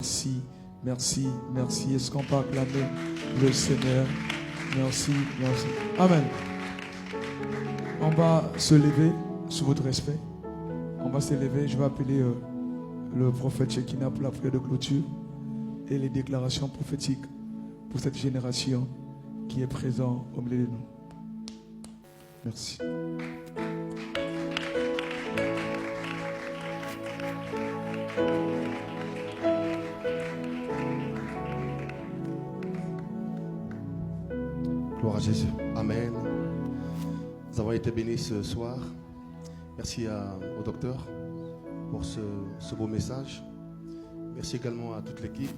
Merci, merci, merci. Est-ce qu'on peut acclamer le Seigneur? Merci, merci. Amen. On va se lever sous votre respect. On va se lever. Je vais appeler le prophète Shekinah pour la prière de clôture et les déclarations prophétiques pour cette génération qui est présente au milieu de nous. Merci. Gloire à Jésus. Amen. Nous avons été bénis ce soir. Merci au docteur pour ce beau message. Merci également à toute l'équipe.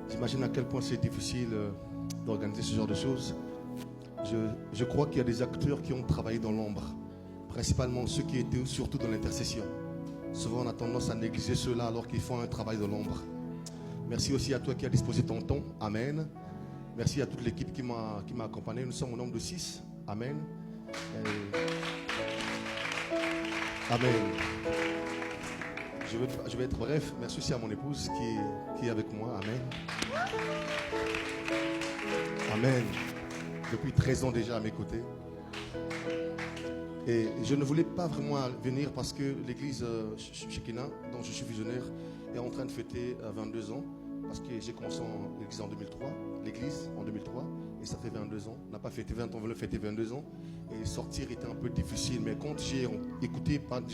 J'imagine à quel point c'est difficile d'organiser ce genre de choses. Je crois qu'il y a des acteurs qui ont travaillé dans l'ombre, principalement ceux qui étaient surtout dans l'intercession. Souvent on a tendance à négliger ceux-là alors qu'ils font un travail de l'ombre. Merci aussi à toi qui as disposé ton temps. Amen. Merci à toute l'équipe qui m'a accompagné. Nous sommes au nombre de 6. Amen. Amen. Je vais être bref. Merci aussi à mon épouse qui est avec moi. Amen. Amen. Depuis 13 ans déjà à mes côtés. Et je ne voulais pas vraiment venir parce que l'église Shekinah, dont je suis visionnaire, est en train de fêter 22 ans. Parce que j'ai commencé l'église en 2003, et ça fait 22 ans. On n'a pas fêté 20 ans, on voulait fêter 22 ans. Et sortir était un peu difficile. Mais quand j'ai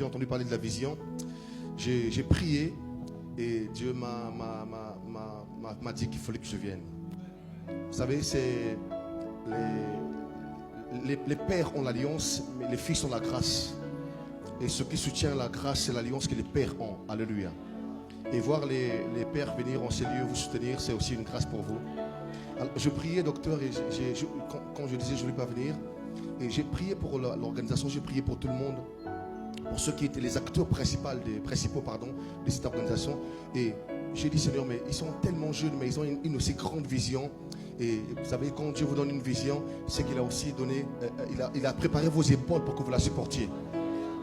entendu parler de la vision, j'ai prié et Dieu m'a dit qu'il fallait que je vienne. Vous savez, c'est les pères ont l'alliance, mais les fils ont la grâce. Et ce qui soutient la grâce, c'est l'alliance que les pères ont. Alléluia. Et voir les pères venir en ces lieux vous soutenir, c'est aussi une grâce pour vous. Alors, je priais, docteur, et quand je disais je ne voulais pas venir, et j'ai prié pour l'organisation, j'ai prié pour tout le monde, pour ceux qui étaient les acteurs principaux de cette organisation. Et j'ai dit, Seigneur, mais ils sont tellement jeunes, mais ils ont une aussi grande vision. Et vous savez, quand Dieu vous donne une vision, c'est qu'il a aussi donné, il a préparé vos épaules pour que vous la supportiez.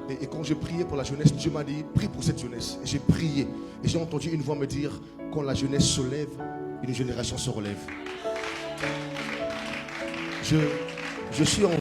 Et quand je priais pour la jeunesse, Dieu m'a dit, prie pour cette jeunesse. Et j'ai prié. Et j'ai entendu une voix me dire, quand la jeunesse se lève, une génération se relève. Je suis en